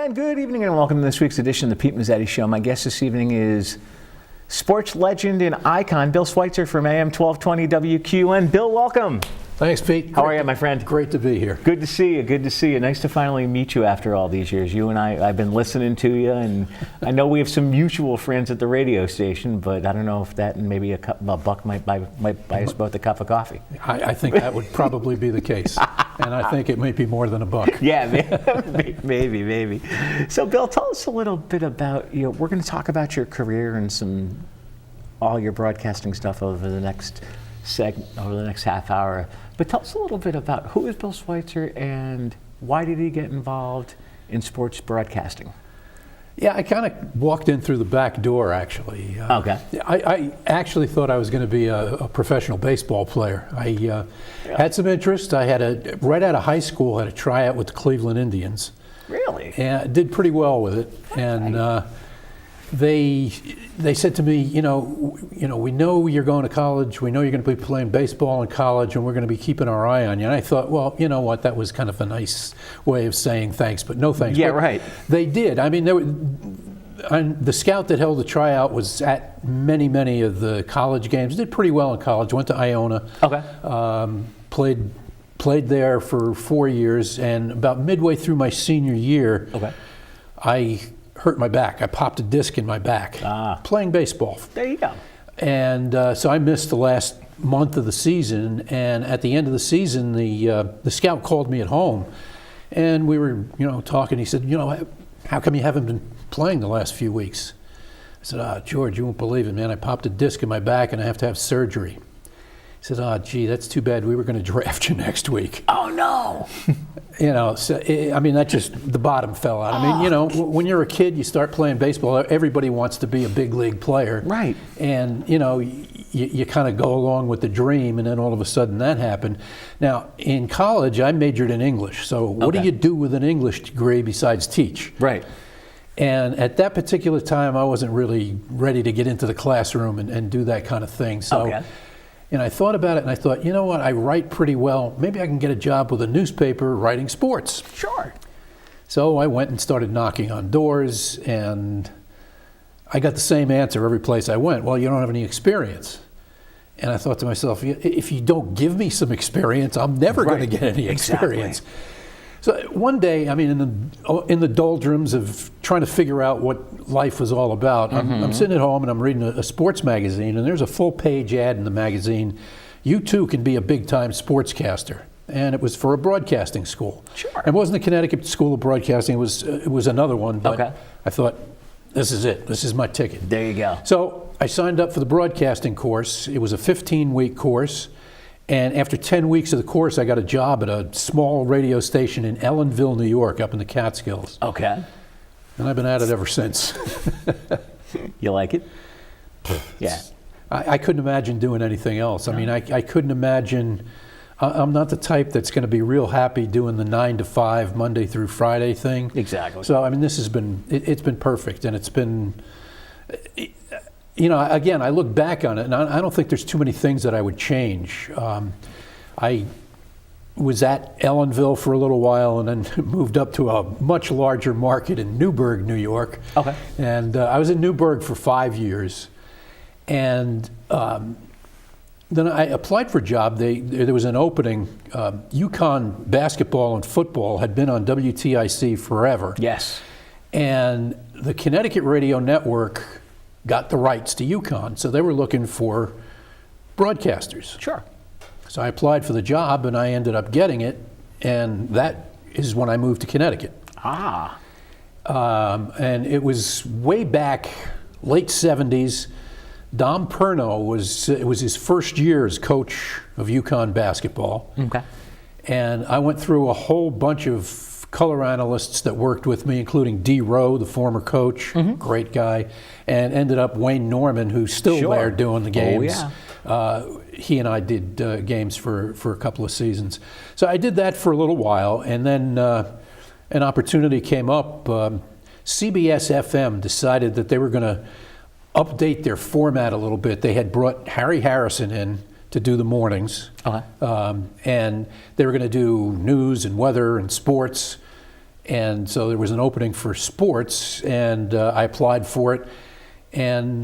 And good evening and welcome to this week's edition of the Pete Mezzetti Show. My guest this evening is sports legend and icon Bill Schweizer from AM 1220 WQN. Bill, welcome. Thanks, Pete. How are you, my friend? Great to be here. Good to see you. Good to see you. Nice to finally meet you after all these years. You and I've been listening to you, and I know we have some mutual friends at the radio station, but I don't know if that and maybe a buck might buy us both a cup of coffee. I think that would probably be the case, and I think it might be more than a buck. Yeah, maybe. So, Bill, tell us a little bit about, we're going to talk about your career and all your broadcasting stuff over the next half hour. But tell us a little bit about who is Bill Schweizer and why did he get involved in sports broadcasting? Yeah, I kind of walked in through the back door, actually. Okay. I actually thought I was going to be a professional baseball player. I had some interest. I had right out of high school, had a tryout with the Cleveland Indians. Really? And I did pretty well with it. And they said to me, we know you're going to college. We know you're going to be playing baseball in college, and we're going to be keeping our eye on you. And I thought, well, you know what? That was kind of a nice way of saying thanks, but no thanks. Yeah, but right. They did. I mean, the scout that held the tryout was at many of the college games. Did pretty well in college. Went to Iona. Okay. Played there for 4 years, and about midway through my senior year, I hurt my back. I popped a disc in my back playing baseball. There you go. And so I missed the last month of the season. And at the end of the season, the scout called me at home, and we were talking. He said, how come you haven't been playing the last few weeks? I said, George, you won't believe it, man. I popped a disc in my back, and I have to have surgery. He said, gee, that's too bad. We were going to draft you next week. Oh, no. So, that just, the bottom fell out. I mean, when you're a kid, you start playing baseball, everybody wants to be a big league player. Right. And, you kind of go along with the dream, and then all of a sudden that happened. Now, in college, I majored in English. So what do you do with an English degree besides teach? Right. And at that particular time, I wasn't really ready to get into the classroom and do that kind of thing. So. And I thought about it, and I thought, you know what, I write pretty well. Maybe I can get a job with a newspaper writing sports. Sure. So I went and started knocking on doors, and I got the same answer every place I went. Well, you don't have any experience. And I thought to myself, if you don't give me some experience, I'm never going to get any experience. Exactly. So one day, in the doldrums of trying to figure out what life was all about, I'm sitting at home and I'm reading a sports magazine, and there's a full-page ad in the magazine. You too can be a big-time sportscaster, and it was for a broadcasting school. Sure. It wasn't the Connecticut School of Broadcasting. It was another one. But I thought, this is it. This is my ticket. There you go. So I signed up for the broadcasting course. It was a 15-week course. And after 10 weeks of the course, I got a job at a small radio station in Ellenville, New York, up in the Catskills. Okay. And I've been at it ever since. You like it? Yeah. I couldn't imagine doing anything else. I mean, I couldn't imagine. I'm not the type that's going to be real happy doing the 9 to 5 Monday through Friday thing. Exactly. So, this has been, it's been perfect, and it's been. Again, I look back on it, and I don't think there's too many things that I would change. I was at Ellenville for a little while and then moved up to a much larger market in Newburgh, New York. Okay. And I was in Newburgh for 5 years. And then I applied for a job. There was an opening. UConn basketball and football had been on WTIC forever. Yes. And the Connecticut Radio Network got the rights to UConn, so they were looking for broadcasters. Sure. So I applied for the job, and I ended up getting it, and that is when I moved to Connecticut. And it was way back, late 70s. Dom Perno it was his first year as coach of UConn basketball. Okay. And I went through a whole bunch of color analysts that worked with me, including D. Rowe, the former coach, great guy, and ended up Wayne Norman, who's still there doing the games. Oh, yeah. He and I did games for a couple of seasons. So I did that for a little while, and then an opportunity came up. CBS FM decided that they were going to update their format a little bit. They had brought Harry Harrison in to do the mornings. And they were going to do news and weather and sports. And so there was an opening for sports, and I applied for it and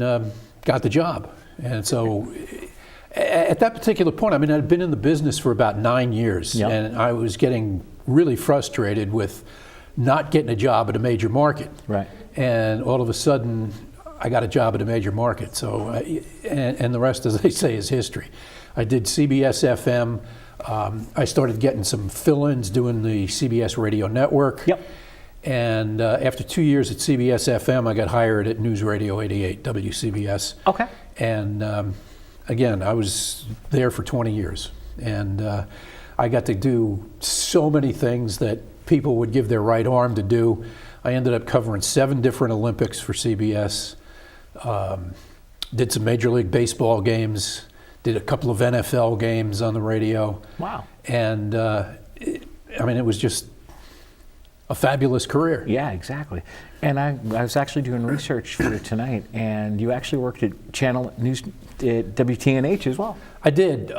got the job. And so at that particular point, I mean, I'd been in the business for about 9 years, Yep. and I was getting really frustrated with not getting a job at a major market. Right. And all of a sudden, I got a job at a major market. So, and the rest, as they say, is history. I did CBS FM. I started getting some fill-ins doing the CBS radio network. Yep. And after 2 years at CBS FM, I got hired at News Radio 88, WCBS. Okay. And again, I was there for 20 years. And I got to do so many things that people would give their right arm to do. I ended up covering 7 different Olympics for CBS. Did some Major League Baseball games. Did a couple of NFL games on the radio. Wow. And it was just a fabulous career. Yeah, exactly. And I was actually doing research for tonight, and you actually worked at Channel News, WTNH as well. I did.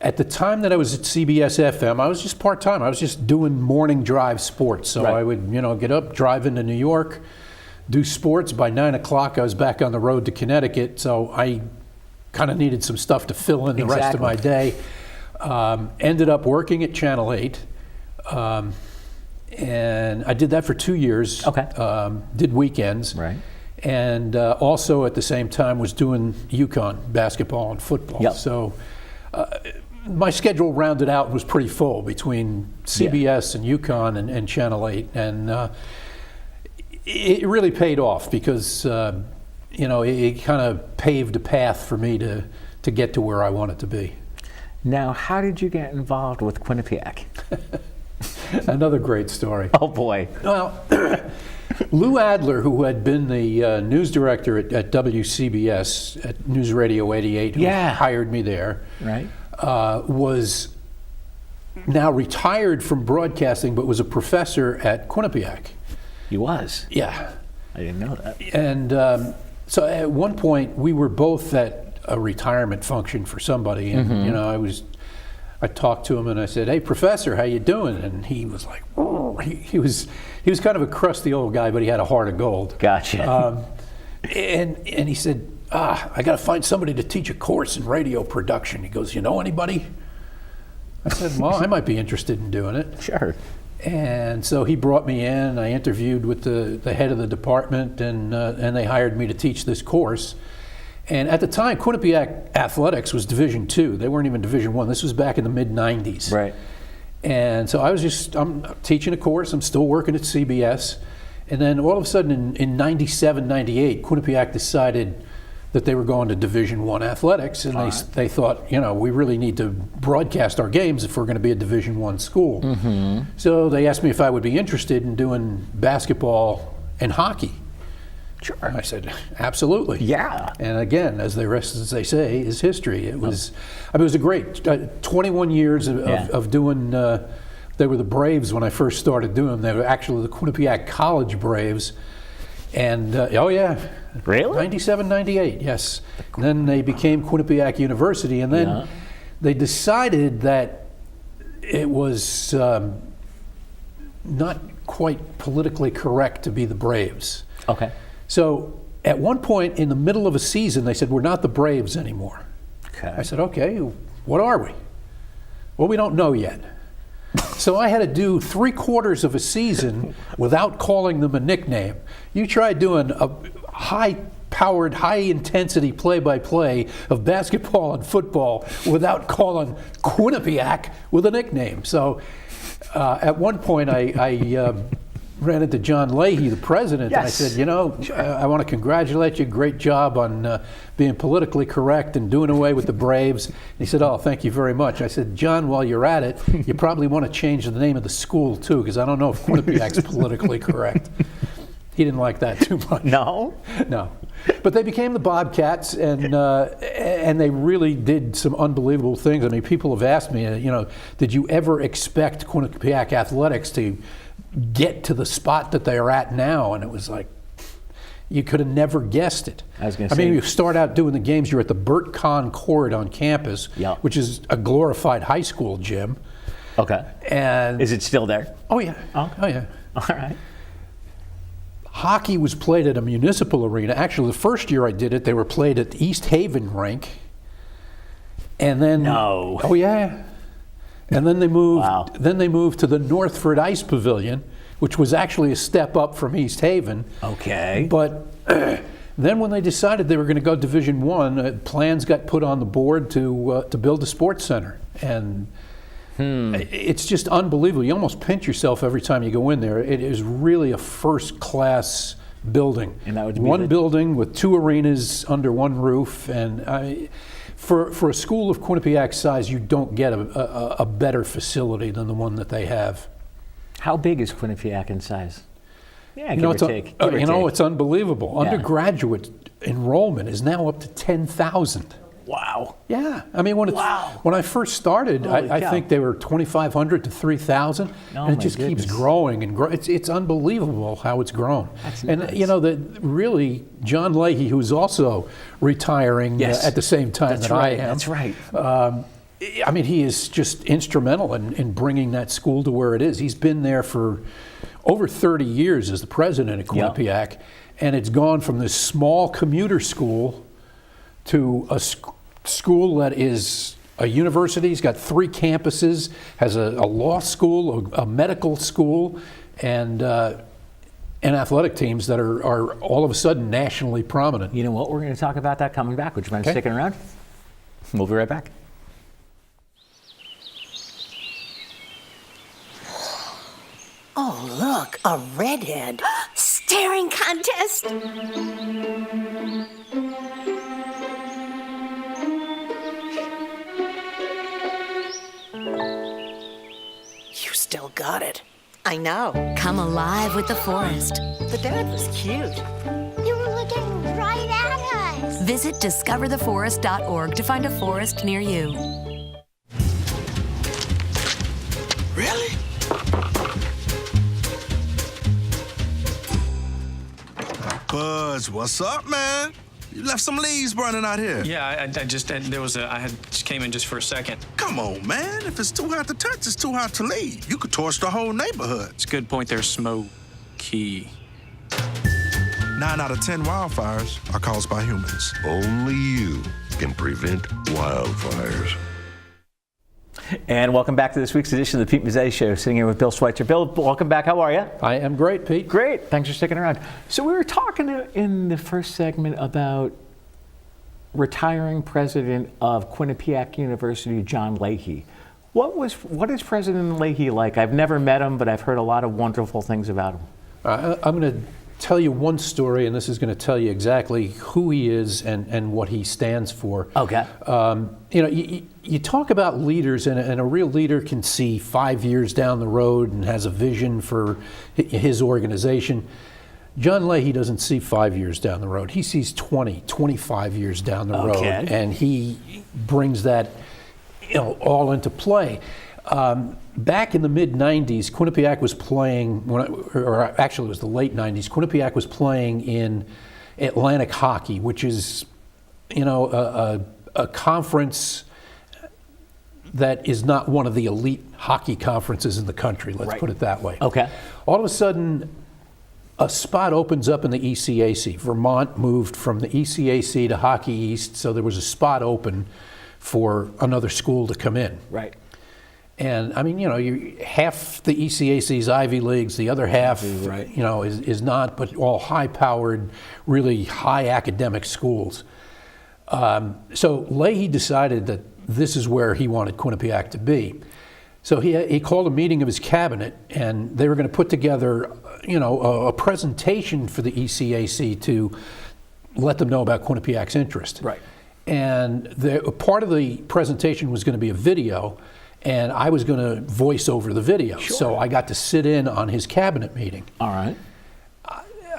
At the time that I was at CBS FM, I was just part-time. I was just doing morning drive sports. So Right. I would, get up, drive into New York, do sports. By 9 o'clock, I was back on the road to Connecticut. So I kind of needed some stuff to fill in the rest of my day. Ended up working at Channel 8. And I did that for 2 years. Okay. Did weekends. Right. And also at the same time was doing UConn basketball and football. Yep. So my schedule rounded out was pretty full between CBS and UConn and Channel 8. And it really paid off because, it kind of paved a path for me to get to where I wanted to be. Now, how did you get involved with Quinnipiac? Another great story. Oh, boy. Well, Lou Adler, who had been the news director at WCBS, at News Radio 88, who hired me there, Right. Was now retired from broadcasting, but was a professor at Quinnipiac. He was? Yeah. I didn't know that. And so at one point, we were both at a retirement function for somebody, and I talked to him and I said, "Hey, professor, how you doing?" And he was like, "Oh," he was kind of a crusty old guy, but he had a heart of gold. Gotcha. And he said, "I got to find somebody to teach a course in radio production." He goes, "You know anybody?" I said, "Well, I might be interested in doing it." Sure. And so he brought me in. I interviewed with the head of the department, and they hired me to teach this course. And at the time, Quinnipiac athletics was Division II. They weren't even Division I. This was back in the mid-'90s. Right. And so I'm teaching a course. I'm still working at CBS. And then all of a sudden in 97, 98, Quinnipiac decided that they were going to Division I athletics. And they thought, we really need to broadcast our games if we're going to be a Division I school. Mm-hmm. So they asked me if I would be interested in doing basketball and hockey. Sure. I said, absolutely. Yeah. And again, as they say, is history. It was, it was a great 21 years of doing. They were the Braves when I first started doing them. They were actually the Quinnipiac College Braves, and Really? 97, 98, yes. And then they became Quinnipiac University, and then they decided that it was not quite politically correct to be the Braves. Okay. So at one point in the middle of a season, they said, "We're not the Braves anymore." Okay. I said, "Okay, what are we?" "Well, we don't know yet." So I had to do 3/4 of a season without calling them a nickname. You try doing a high-powered, high-intensity play-by-play of basketball and football without calling Quinnipiac with a nickname. So at one point, I ran into John Leahy, the president, and I said, I want to congratulate you. Great job on being politically correct and doing away with the Braves. And he said, "Oh, thank you very much." I said, "John, while you're at it, you probably want to change the name of the school, too, because I don't know if Quinnipiac's politically correct." He didn't like that too much. No? No. But they became the Bobcats, and they really did some unbelievable things. I mean, people have asked me, did you ever expect Quinnipiac athletics to get to the spot that they are at now? And it was like, you could have never guessed it. I mean, you start out doing the games, you're at the Burt Kahn Court on campus, which is a glorified high school gym. Okay. And Is it still there? oh yeah, Oh. oh yeah. All right. Hockey was played at a municipal arena. Actually, the first year I did it, they were played at the East Haven rink. And then No. oh yeah. And then they moved Wow. then they moved to the Northford Ice Pavilion, which was actually a step up from East Haven. Okay. But then when they decided they were going to go Division One, plans got put on the board to build a sports center, and it's just unbelievable. You almost pinch yourself every time you go in there. It is really a first-class building. And that would be one building with 2 arenas under one roof, and for a school of Quinnipiac size, you don't get a better facility than the one that they have. How big is Quinnipiac in size? Yeah, You know, give or take. it's unbelievable. Yeah. Undergraduate enrollment is now up to 10,000. Wow. Yeah, I mean, when I first started, Holy I cow. think they were 2,500 to 3,000, Oh, and it my just keeps goodness. growing and growing. It's unbelievable how it's grown. That's and nuts. you know, really, John Leahy, who's also retiring Yes. at the same time That's that right. I am. That's right. I mean, he is just instrumental in bringing that school to where it is. He's been there for over 30 years as the president at Quinnipiac, and it's gone from this small commuter school to a school that is a university. He's got 3 campuses, has a law school, a medical school, and athletic teams that are all of a sudden nationally prominent. You know what? We're going to talk about that coming back. Would you mind Okay. sticking around? We'll be right back. Oh, look, a redhead. Staring contest. You still got it. I know. Come alive with the forest. The dad was cute. They were looking right at us. Visit discovertheforest.org to find a forest near you. Really? Buzz, what's up, man? You left some leaves burning out here. Yeah, I just came in just for a second. Come on, man. If it's too hot to touch, it's too hot to leave. You could torch the whole neighborhood. It's a good point there, Smokey. 9 out of 10 wildfires are caused by humans. Only you can prevent wildfires. And welcome back to this week's edition of the Pete Mezzetti Show. Sitting here with Bill Schweizer. Bill, welcome back. How are you? I am great, Pete. Great. Thanks for sticking around. So we were talking in the first segment about retiring president of Quinnipiac University, John Leahy. What is President Leahy like? I've never met him, but I've heard a lot of wonderful things about him. I'm going to tell you one story, and this is going to tell you exactly who he is and what he stands for. Okay. You know, you talk about leaders, and a real leader can see 5 years down the road and has a vision for his organization. John Leahy doesn't see 5 years down the road. He sees 20, 25 years down the road, and he brings that, all into play. Back in the mid-'90s, Quinnipiac was playing, or actually it was the late '90s, Quinnipiac was playing in Atlantic Hockey, which is, a conference that is not one of the elite hockey conferences in the country, let's put it that way. Okay. All of a sudden, a spot opens up in the ECAC. Vermont moved from the ECAC to Hockey East, so there was a spot open for another school to come in. Right. And I mean, half the ECAC's Ivy Leagues, the other half, is not, but all high-powered, really high academic schools. So Leahy decided that this is where he wanted Quinnipiac to be. So he called a meeting of his cabinet, and they were going to put together, a presentation for the ECAC to let them know about Quinnipiac's interest. Right. And part of the presentation was going to be a video, and I was going to voice over the video. Sure. So I got to sit in on his cabinet meeting. All right.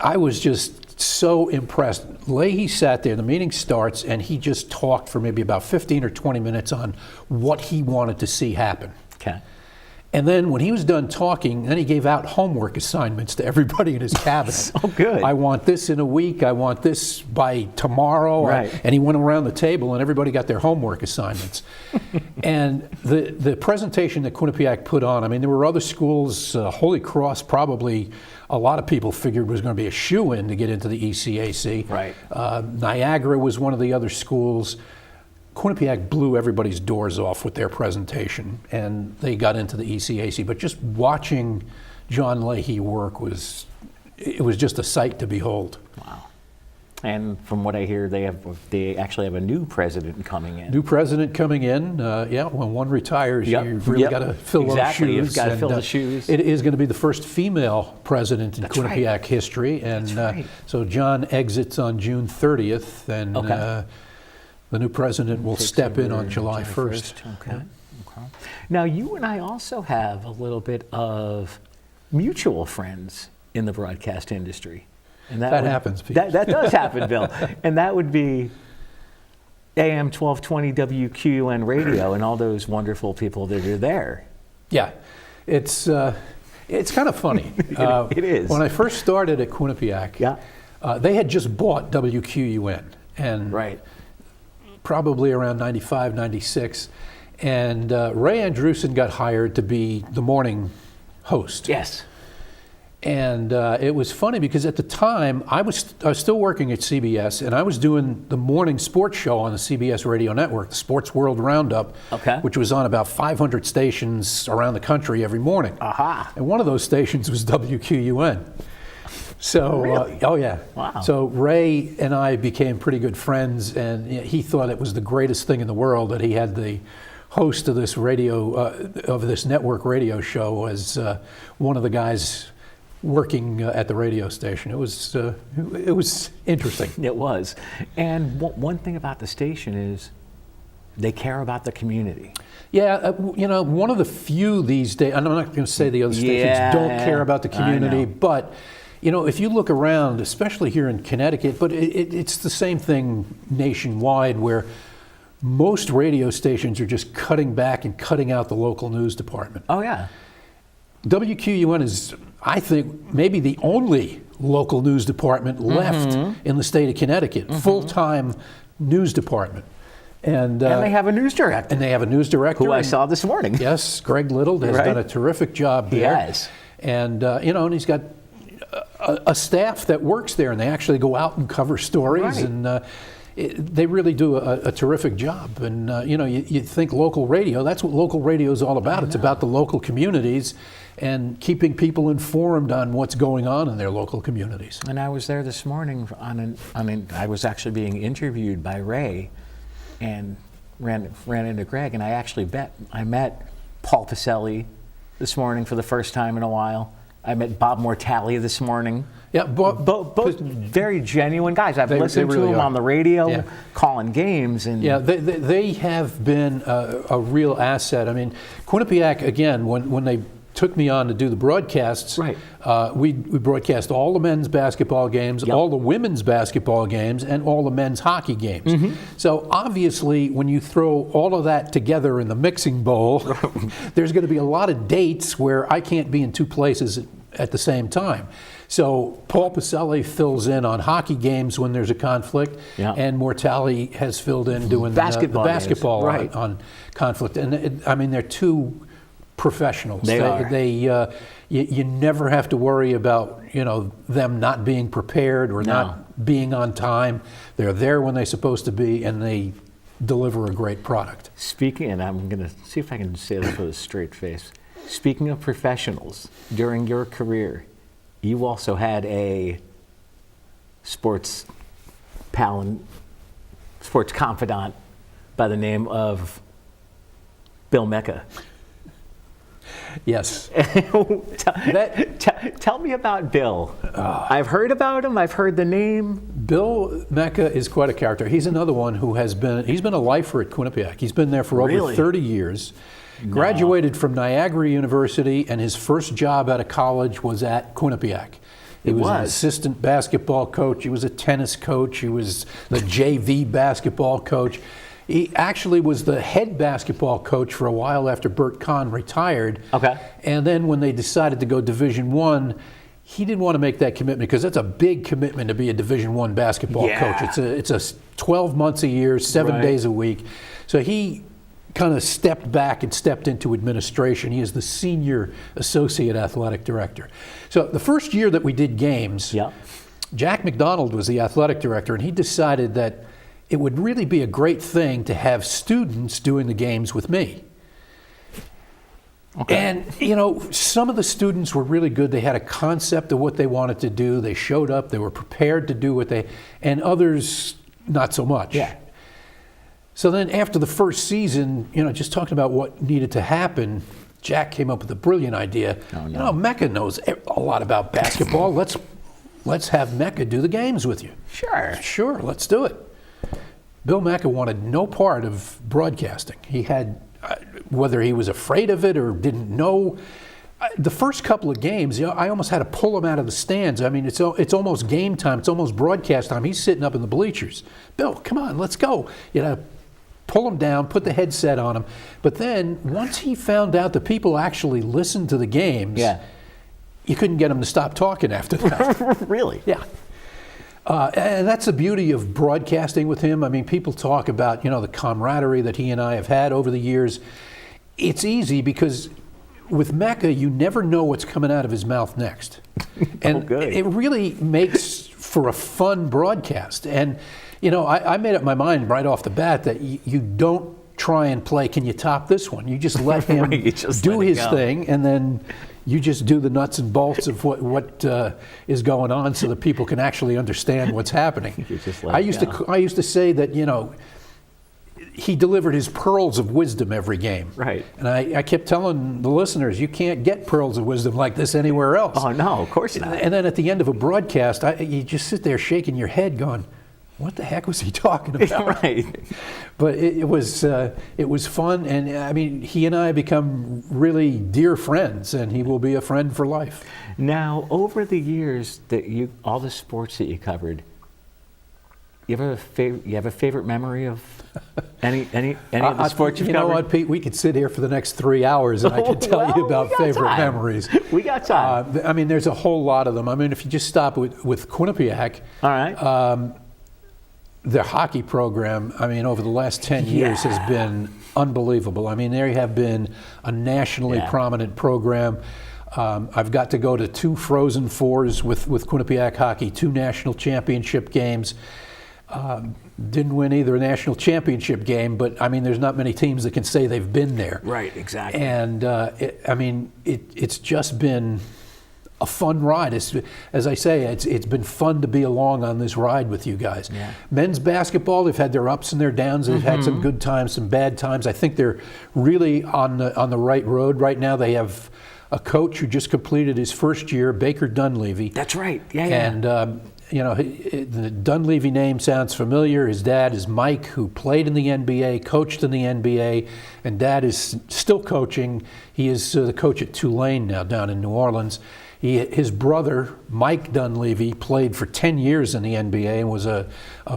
I was just so impressed. Leahy sat there, the meeting starts, and he just talked for maybe about 15 or 20 minutes on what he wanted to see happen. Okay. And then when he was done talking, then he gave out homework assignments to everybody in his cabinet. Oh, good. I want this in a week. I want this by tomorrow. Right. And he went around the table, and everybody got their homework assignments. And the presentation that Quinnipiac put on, I mean, there were other schools. Holy Cross, probably a lot of people figured was going to be a shoo-in to get into the ECAC. Right. Niagara was one of the other schools. Quinnipiac blew everybody's doors off with their presentation, and they got into the ECAC. But just watching John Leahy work it was just a sight to behold. Wow. And from what I hear, they actually have a new president coming in. New president coming in. When one retires, Yep. you really Yep. got to fill Exactly. those shoes. You've gotta And, fill the shoes. It is going to be the first female president in That's right. Quinnipiac history, and That's right. so John exits on June 30th, and Okay. the new president will step in on July 1st. Okay. Okay. Now, you and I also have a little bit of mutual friends in the broadcast industry. And That happens, Pete. That does happen, Bill. And that would be AM 1220 WQUN radio and all those wonderful people that are there. Yeah, it's kind of funny. It is. When I first started at Quinnipiac, Yeah. They had just bought WQUN, and Right. probably around 95, 96, and Ray Andrewson got hired to be the morning host. Yes. And it was funny because at the time I was still working at CBS, and I was doing the morning sports show on the CBS radio network, the Sports World Roundup, Okay. which was on about 500 stations around the country every morning. Aha. And one of those stations was WQUN. So, Really? oh yeah. Wow. So Ray and I became pretty good friends, and he thought it was the greatest thing in the world that he had the host of this this network radio show as one of the guys working at the radio station. It was interesting. It was. And one thing about the station is they care about the community. Yeah, one of the few these days, and I'm not going to say the other stations don't care about the I community, know. but if you look around, especially here in Connecticut, but it's the same thing nationwide, where most radio stations are just cutting back and cutting out the local news department. Oh, yeah. WQUN is, I think, maybe the only local news department left in the state of Connecticut, full-time news department. And they have a news director. And they have a news director. Who I and- saw this morning. Yes, Greg Little has Right. done a terrific job He there. has. And, and he's got a staff that works there, and they actually go out and cover stories. Right. And they really do a terrific job. And, you think local radio, that's what local radio is all about. It's about the local communities and keeping people informed on what's going on in their local communities. And I was there this morning I was actually being interviewed by Ray and ran into Greg, and I met Paul Pacelli this morning for the first time in a while. I met Bob Mortali this morning. Yeah, Both very genuine guys. I've listened they to really them are. on the radio, Yeah. calling games. And Yeah, they have been a real asset. I mean, Quinnipiac, again, when they took me on to do the broadcasts, Right. We broadcast all the men's basketball games, Yep. all the women's basketball games, and all the men's hockey games. Mm-hmm. So obviously, when you throw all of that together in the mixing bowl, there's going to be a lot of dates where I can't be in two places at the same time. So Paul Pacelli fills in on hockey games when there's a conflict, Yeah. and Mortali has filled in doing Basketball the games, basketball right. on conflict. And they're two professionals. They are. You never have to worry about them not being prepared or No. not being on time. They're there when they're supposed to be, and they deliver a great product. Speaking, and I'm going to see if I can say this with a straight face. Speaking of professionals, during your career, you also had a sports pal and sports confidant by the name of Bill Mecca. Yes. Tell me about Bill. I've heard about him. I've heard the name. Bill Mecca is quite a character. He's another one who he's been a lifer at Quinnipiac. He's been there for over Really? 30 years. Graduated from Niagara University, and his first job out of college was at Quinnipiac. He was an assistant basketball coach. He was a tennis coach. He was the JV basketball coach. He actually was the head basketball coach for a while after Bert Kahn retired. Okay. And then when they decided to go Division I, he didn't want to make that commitment because that's a big commitment to be a Division I basketball coach. It's a 12 months a year, 7 days a week. So he kind of stepped back and stepped into administration. He is the senior associate athletic director. So the first year that we did games, Jack McDonald was the athletic director, and he decided that it would really be a great thing to have students doing the games with me. Okay. And, some of the students were really good. They had a concept of what they wanted to do. They showed up. They were prepared to do and others, not so much. Yeah. So then after the first season, just talking about what needed to happen, Jack came up with a brilliant idea. Oh, no. Mecca knows a lot about basketball. Let's have Mecca do the games with you. Sure, let's do it. Bill Mecca wanted no part of broadcasting. He had, whether he was afraid of it or didn't know, the first couple of games, I almost had to pull him out of the stands. I mean, it's almost game time. It's almost broadcast time. He's sitting up in the bleachers. Bill, come on, let's go. Pull him down, put the headset on him. But then once he found out that people actually listened to the games, you couldn't get him to stop talking after that. Really? Yeah. And that's the beauty of broadcasting with him. I mean, people talk about, the camaraderie that he and I have had over the years. It's easy because with Mecca, you never know what's coming out of his mouth next. And it really makes for a fun broadcast. And, I made up my mind right off the bat that you don't try and play, can you top this one? You just let him do his thing, and then you just do the nuts and bolts of what is going on so that people can actually understand what's happening. I used to say that, he delivered his pearls of wisdom every game. Right. And I kept telling the listeners, you can't get pearls of wisdom like this anywhere else. Oh, no, of course not. And then at the end of a broadcast, you just sit there shaking your head going, what the heck was he talking about? Right. But it was fun, and I mean, he and I have become really dear friends, and he will be a friend for life. Now, over the years that all the sports that you covered, you have a favorite memory of any of the sports you've covered? You know what, Pete? We could sit here for the next 3 hours, and I could tell you about favorite memories. We got time. I mean, there's a whole lot of them. I mean, if you just stop with Quinnipiac, all right. Their hockey program, I mean, over the last 10 years has been unbelievable. I mean, they have been a nationally prominent program. I've got to go to 2 Frozen Fours with Quinnipiac hockey, 2 national championship games. Didn't win either a national championship game, but I mean, there's not many teams that can say they've been there. Right, exactly. And it's just been a fun ride. As I say, it's been fun to be along on this ride with you guys. Yeah. Men's basketball, they've had their ups and their downs. They've had some good times, some bad times. I think they're really on the right road right now. They have a coach who just completed his first year, Baker Dunleavy. That's right. Yeah. And the Dunleavy name sounds familiar. His dad is Mike, who played in the NBA, coached in the NBA, and Dad is still coaching. He is the coach at Tulane now down in New Orleans. His brother, Mike Dunleavy, played for 10 years in the NBA and was a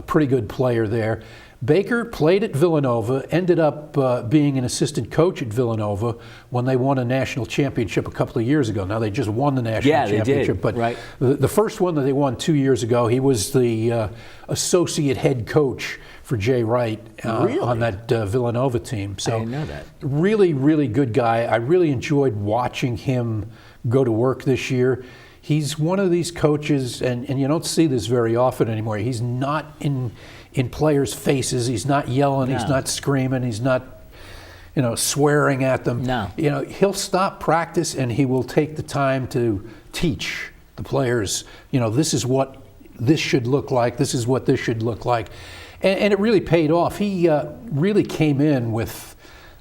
pretty good player there. Baker played at Villanova, ended up being an assistant coach at Villanova when they won a national championship a couple of years ago. Now, they just won the national championship. They did. But the first one that they won 2 years ago, he was the associate head coach for Jay Wright on that Villanova team. So, I didn't know that. Really, really good guy. I really enjoyed watching him go to work this year. He's one of these coaches, and you don't see this very often anymore. He's not in players' faces. He's not yelling. No. He's not screaming. He's not, swearing at them. No. He'll stop practice and he will take the time to teach the players. This is what this should look like. This is what this should look like, and it really paid off. He really came in with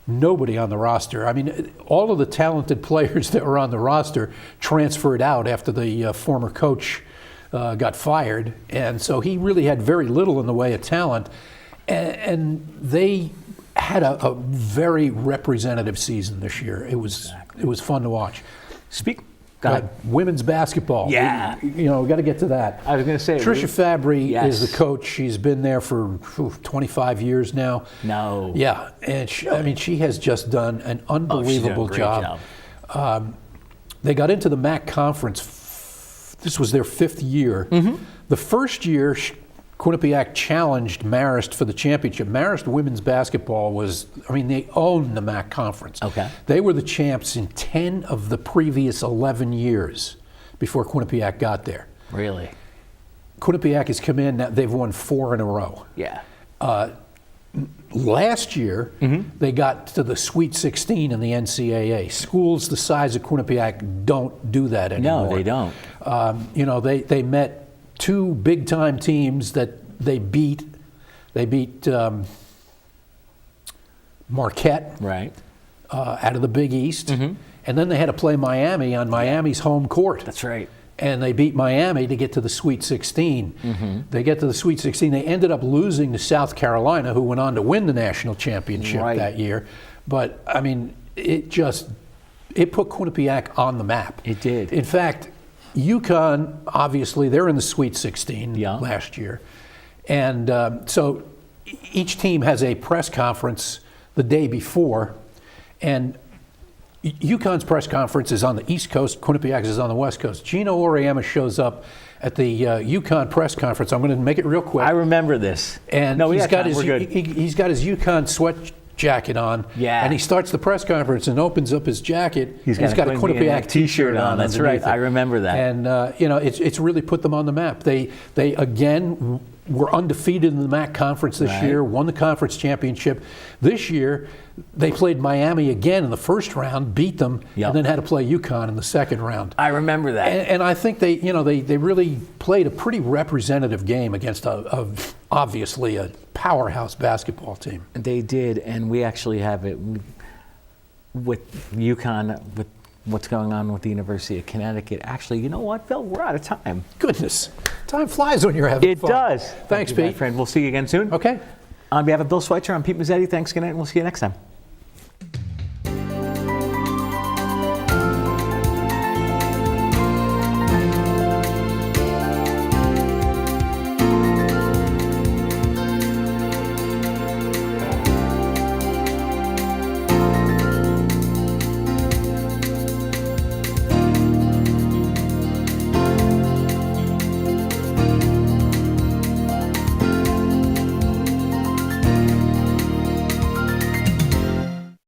nobody on the roster. I mean, all of the talented players that were on the roster transferred out after the former coach got fired, and so he really had very little in the way of talent, and they had a very representative season this year. It was fun to watch. Go ahead. Women's basketball. Yeah. We got to get to that. I was going to say. Tricia Fabry Yes. is the coach. She's been there for 25 years now. No. Yeah, and she has just done an unbelievable great job. They got into the MAC conference. This was their 5th year. The first year, Quinnipiac challenged Marist for the championship. Marist women's basketball they owned the MAC conference. Okay. They were the champs in 10 of the previous 11 years before Quinnipiac got there. Really? Quinnipiac has come in, now they've won 4 in a row. Yeah. Last year, they got to the Sweet 16 in the NCAA. Schools the size of Quinnipiac don't do that anymore. No, they don't. They met 2 big-time teams that they beat. They beat Marquette Right. out of the Big East, and then they had to play Miami on Miami's home court. That's right. And they beat Miami to get to the Sweet 16. They get to the Sweet 16. They ended up losing to South Carolina, who went on to win the national championship Right. that year. But, it put Quinnipiac on the map. It did. In fact, UConn, obviously, they're in the Sweet 16 Yeah. last year. And so each team has a press conference the day before. And UConn's press conference is on the East Coast, Quinnipiac's is on the West Coast. Gino Auriemma shows up at the UConn press conference. I'm going to make it real quick. I remember this. And no, he's got We're good. he's got his UConn sweat jacket on. Yeah. And he starts the press conference and opens up his jacket. He's and got a a Quinnipiac t-shirt on. That's right. underneath it. I remember that. And it's really put them on the map. They again were undefeated in the MAC conference this Right. year, won the conference championship. This year, they played Miami again in the first round, beat them, Yep. and then had to play UConn in the second round. I remember that. And I think they really played a pretty representative game against obviously a powerhouse basketball team. They did, and we actually have it with UConn, with what's going on with the University of Connecticut. Actually, you know what, Bill? We're out of time. Goodness, time flies when you're having It fun. does. Thanks, Thank you, my Pete. friend. We'll see you again soon. Okay. On behalf of Bill Schweitzer, I'm Pete Mezzetti. Thanks again, and we'll see you next time.